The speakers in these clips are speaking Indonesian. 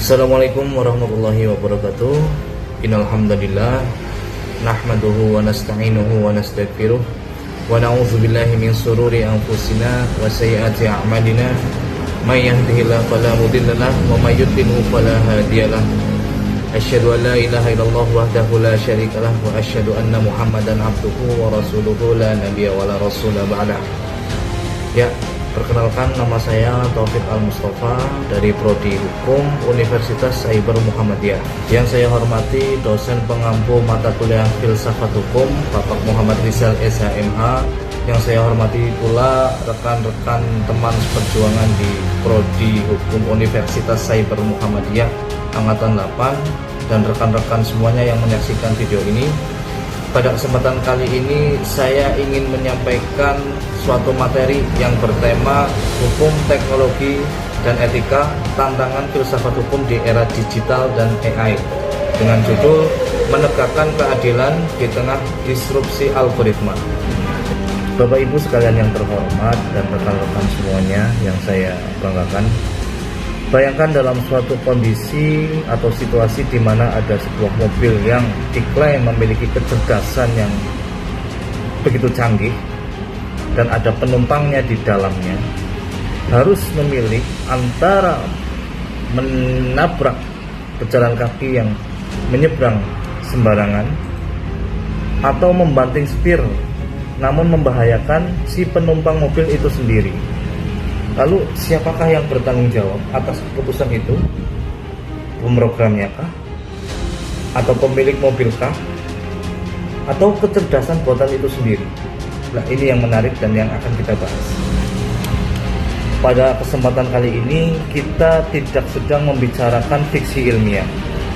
Assalamualaikum warahmatullahi wabarakatuh. Innal hamdalillah nahmaduhu wa nasta'inuhu wa nastaghfiruh wa na'udzu billahi min shururi anfusina wa sayyiati a'malina. May yahdihillahu fala mudilla lahu wa may yudlilhu fala hadiyalah. Asyhadu an la ilaha illallah wahdahu la syarika lahu wa asyhadu anna Muhammadan abduhu wa rasuluhu la nabiyya wa la rasula ba'dah. Ya, perkenalkan, nama saya Taufik Al-Mustafa dari Prodi Hukum Universitas Cyber Muhammadiyah. Yang saya hormati dosen pengampu mata kuliah Filsafat Hukum Bapak Muhammad Rizal SHMH. Yang saya hormati pula rekan-rekan teman seperjuangan di Prodi Hukum Universitas Cyber Muhammadiyah Angkatan 8 dan rekan-rekan semuanya yang menyaksikan video ini. Pada kesempatan kali ini saya ingin menyampaikan suatu materi yang bertema hukum, teknologi, dan etika, tantangan filsafat hukum di era digital dan AI, dengan judul menegakkan keadilan di tengah disrupsi algoritma. Bapak Ibu sekalian yang terhormat dan rekan-rekan semuanya yang saya banggakan, bayangkan dalam suatu kondisi atau situasi di mana ada sebuah mobil yang diklaim memiliki kecerdasan yang begitu canggih dan ada penumpangnya di dalamnya, harus memilih antara menabrak pejalan kaki yang menyeberang sembarangan atau membanting setir namun membahayakan si penumpang mobil itu sendiri. Lalu siapakah yang bertanggung jawab atas keputusan itu? Pemrogramnya kah? Atau pemilik mobil kah? Atau kecerdasan buatan itu sendiri? Nah, ini yang menarik dan yang akan kita bahas. Pada kesempatan kali ini kita tidak sedang membicarakan fiksi ilmiah,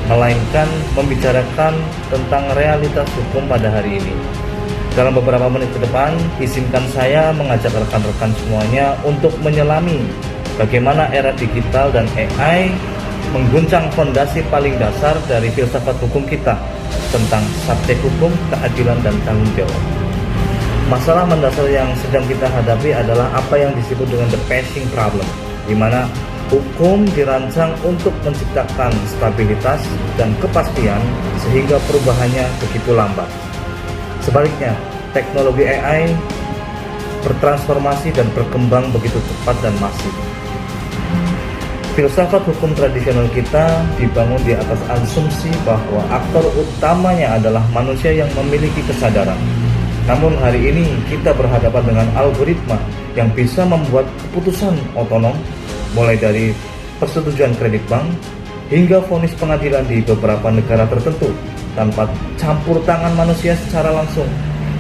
melainkan membicarakan tentang realitas hukum pada hari ini. Dalam beberapa menit ke depan, izinkan saya mengajak rekan-rekan semuanya untuk menyelami bagaimana era digital dan AI mengguncang fondasi paling dasar dari filsafat hukum kita tentang subjek hukum, keadilan, dan tanggung jawab. Masalah mendasar yang sedang kita hadapi adalah apa yang disebut dengan the pacing problem, di mana hukum dirancang untuk menciptakan stabilitas dan kepastian sehingga perubahannya begitu lambat. Sebaliknya, teknologi AI bertransformasi dan berkembang begitu cepat dan masif. Filsafat hukum tradisional kita dibangun di atas asumsi bahwa aktor utamanya adalah manusia yang memiliki kesadaran. Namun hari ini kita berhadapan dengan algoritma yang bisa membuat keputusan otonom, mulai dari persetujuan kredit bank hingga vonis pengadilan di beberapa negara tertentu tanpa campur tangan manusia secara langsung.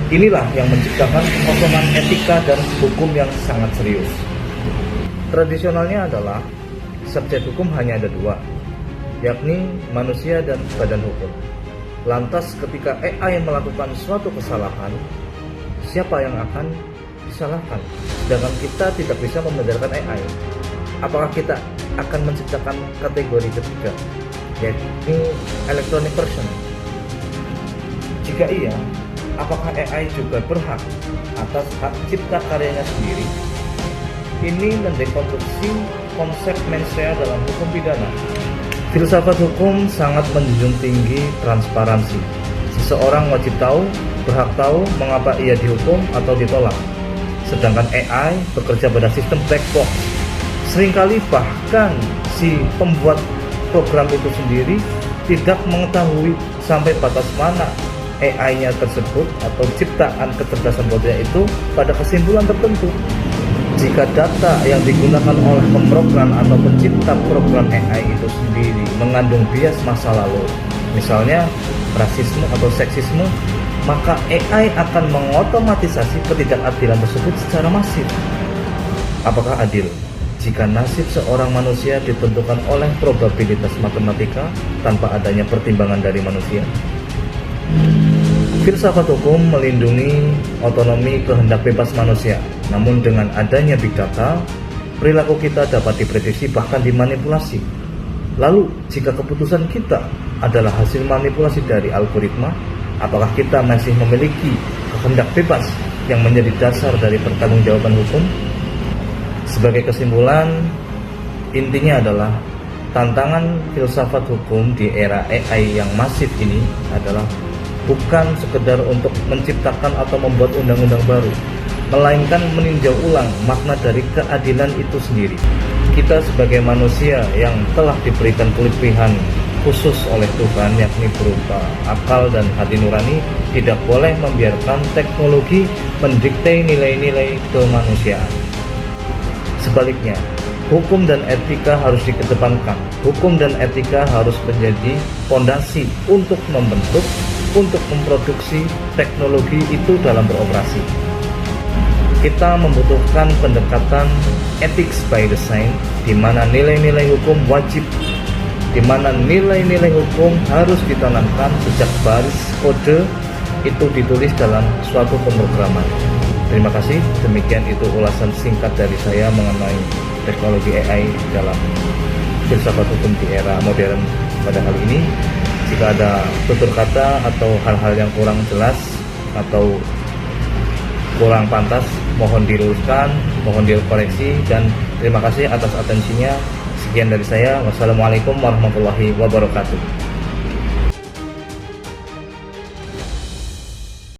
Inilah yang menciptakan kekosongan etika dan hukum yang sangat serius. Tradisionalnya adalah subjek hukum hanya ada dua, yakni manusia dan badan hukum. Lantas ketika AI melakukan suatu kesalahan, siapa yang akan disalahkan? Sedangkan kita tidak bisa membenarkan AI. Apakah kita akan menciptakan kategori ketiga, yakni electronic person? Jika iya, apakah AI juga berhak atas hak cipta karyanya sendiri? Ini mendekonstruksi konsep mensrea dalam hukum pidana. Filsafat hukum sangat menjunjung tinggi transparansi. Seseorang wajib tahu, berhak tahu mengapa ia dihukum atau ditolak. Sedangkan AI bekerja pada sistem black box. Seringkali bahkan si pembuat program itu sendiri tidak mengetahui sampai batas mana AI-nya tersebut atau ciptaan kecerdasan buatannya itu pada kesimpulan tertentu. Jika data yang digunakan oleh pemrogram atau pencipta program AI itu sendiri mengandung bias masa lalu, misalnya rasisme atau seksisme, maka AI akan mengotomatisasi ketidakadilan tersebut secara masif. Apakah adil jika nasib seorang manusia ditentukan oleh probabilitas matematika tanpa adanya pertimbangan dari manusia? Filsafat hukum melindungi otonomi kehendak bebas manusia. Namun dengan adanya big data, perilaku kita dapat diprediksi bahkan dimanipulasi. Lalu, jika keputusan kita adalah hasil manipulasi dari algoritma, apakah kita masih memiliki kehendak bebas yang menjadi dasar dari pertanggungjawaban hukum? Sebagai kesimpulan, intinya adalah tantangan filsafat hukum di era AI yang masif ini adalah bukan sekedar untuk menciptakan atau membuat undang-undang baru, melainkan meninjau ulang makna dari keadilan itu sendiri. Kita sebagai manusia yang telah diberikan kelebihan khusus oleh Tuhan, yakni berupa akal dan hati nurani, tidak boleh membiarkan teknologi mendikte nilai-nilai kemanusiaan. Sebaliknya, hukum dan etika harus dikedepankan. Hukum dan etika harus menjadi fondasi untuk membentuk, untuk memproduksi teknologi itu dalam beroperasi. Kita membutuhkan pendekatan ethics by design, di mana nilai-nilai hukum wajib, di mana nilai-nilai hukum harus ditanamkan sejak baris kode itu ditulis dalam suatu pemrograman. Terima kasih, demikian itu ulasan singkat dari saya mengenai teknologi AI dalam filsafat hukum di era modern pada kali ini. Jika ada tutur kata atau hal-hal yang kurang jelas atau kurang pantas, mohon diluruskan, mohon dikoreksi, dan terima kasih atas atensinya. Sekian dari saya. Wassalamualaikum warahmatullahi wabarakatuh.